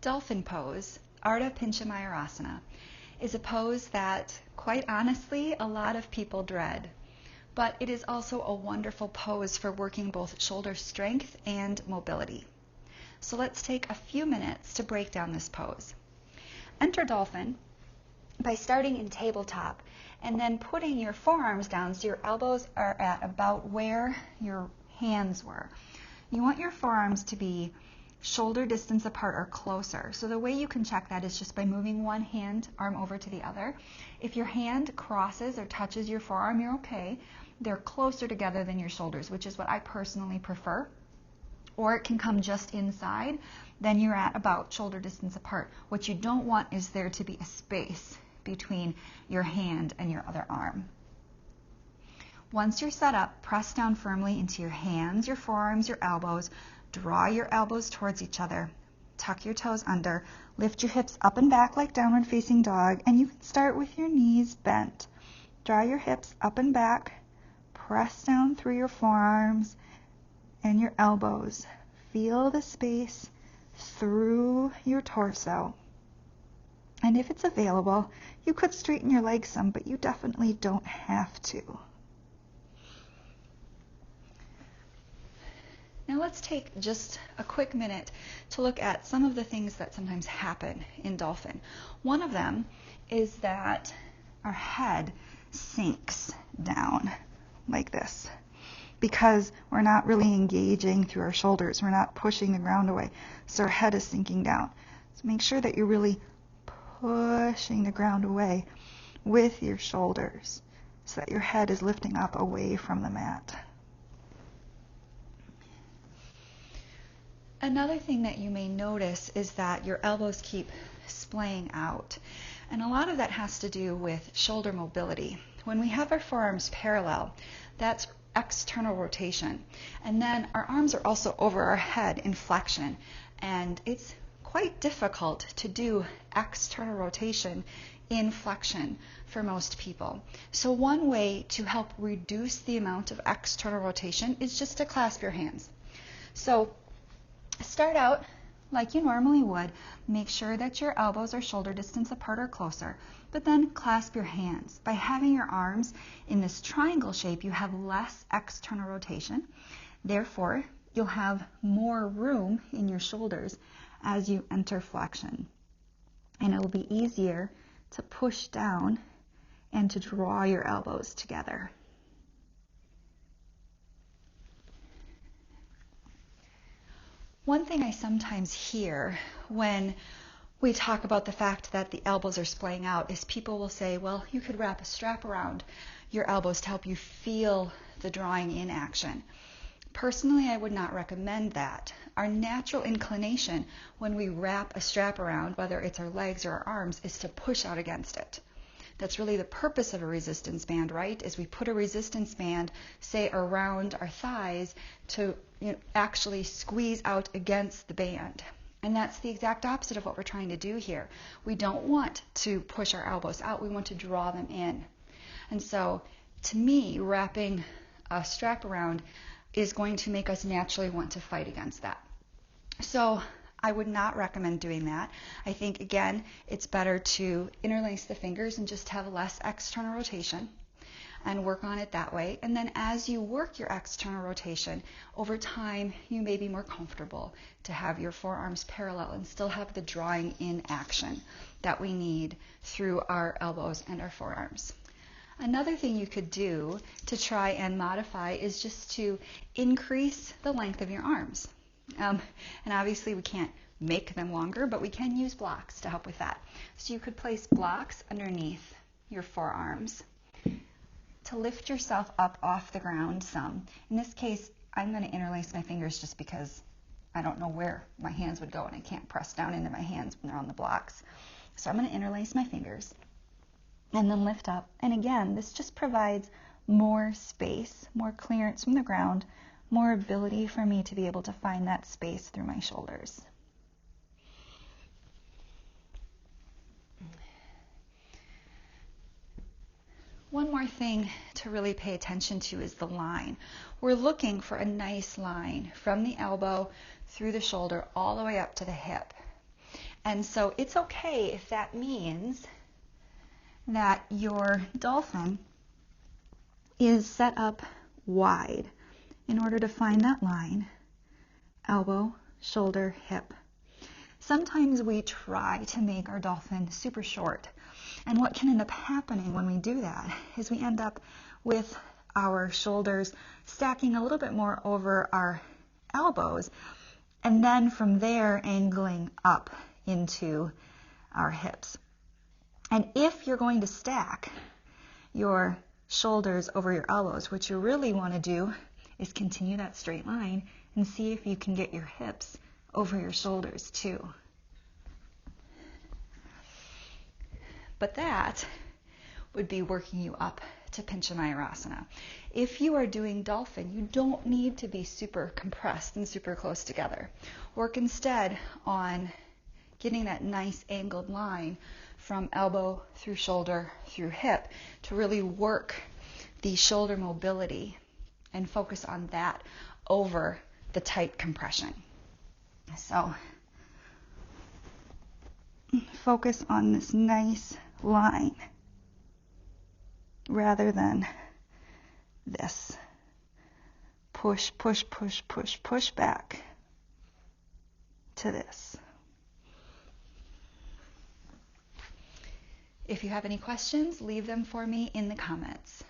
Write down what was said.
Dolphin pose, Ardha Pincha Mayurasana, is a pose that, quite honestly, a lot of people dread. But it is also a wonderful pose for working both shoulder strength and mobility. So let's take a few minutes to break down this pose. Enter Dolphin by starting in tabletop and then putting your forearms down so your elbows are at about where your hands were. You want your forearms to be shoulder distance apart or closer. So the way you can check that is just by moving one arm over to the other. If your hand crosses or touches your forearm, you're okay. They're closer together than your shoulders, which is what I personally prefer. Or it can come just inside, then you're at about shoulder distance apart. What you don't want is there to be a space between your hand and your other arm. Once you're set up, press down firmly into your hands, your forearms, your elbows. Draw your elbows towards each other. Tuck your toes under. Lift your hips up and back like downward facing dog, and you can start with your knees bent. Draw your hips up and back. Press down through your forearms and your elbows. Feel the space through your torso. And if it's available, you could straighten your legs some, but you definitely don't have to. Now let's take just a quick minute to look at some of the things that sometimes happen in Dolphin. One of them is that our head sinks down like this because we're not really engaging through our shoulders. We're not pushing the ground away. So our head is sinking down. So make sure that you're really pushing the ground away with your shoulders so that your head is lifting up away from the mat. Another thing that you may notice is that your elbows keep splaying out. And a lot of that has to do with shoulder mobility. When we have our forearms parallel, that's external rotation. And then our arms are also over our head in flexion. And it's quite difficult to do external rotation in flexion for most people. So one way to help reduce the amount of external rotation is just to clasp your hands. So start out like you normally would. Make sure that your elbows are shoulder distance apart or closer, but then clasp your hands. By having your arms in this triangle shape, you have less external rotation. Therefore, you'll have more room in your shoulders as you enter flexion. And it will be easier to push down and to draw your elbows together. One thing I sometimes hear when we talk about the fact that the elbows are splaying out is people will say, well, you could wrap a strap around your elbows to help you feel the drawing in action. Personally, I would not recommend that. Our natural inclination when we wrap a strap around, whether it's our legs or our arms, is to push out against it. That's really the purpose of a resistance band, right? Is we put a resistance band, say, around our thighs to actually squeeze out against the band. And that's the exact opposite of what we're trying to do here. We don't want to push our elbows out. We want to draw them in. And so, to me, wrapping a strap around is going to make us naturally want to fight against that. So I would not recommend doing that. I think, again, it's better to interlace the fingers and just have less external rotation and work on it that way. And then as you work your external rotation, over time, you may be more comfortable to have your forearms parallel and still have the drawing in action that we need through our elbows and our forearms. Another thing you could do to try and modify is just to increase the length of your arms. And obviously we can't make them longer, but we can use blocks to help with that. So you could place blocks underneath your forearms to lift yourself up off the ground some. In this case, I'm going to interlace my fingers just because I don't know where my hands would go and I can't press down into my hands when they're on the blocks. So I'm going to interlace my fingers and then lift up. And again, this just provides more space, more clearance from the ground, more ability for me to be able to find that space through my shoulders. One more thing to really pay attention to is the line. We're looking for a nice line from the elbow through the shoulder all the way up to the hip. And so it's okay if that means that your dolphin is set up wide in order to find that line, elbow, shoulder, hip. Sometimes we try to make our dolphin super short. And what can end up happening when we do that is we end up with our shoulders stacking a little bit more over our elbows, and then from there angling up into our hips. And if you're going to stack your shoulders over your elbows, what you really want to do is continue that straight line and see if you can get your hips over your shoulders too. But that would be working you up to Pincha Mayurasana. If you are doing Dolphin, you don't need to be super compressed and super close together. Work instead on getting that nice angled line from elbow through shoulder through hip to really work the shoulder mobility and focus on that over the tight compression. So focus on this nice line rather than this. Push, push, push, push, push back to this. If you have any questions, leave them for me in the comments.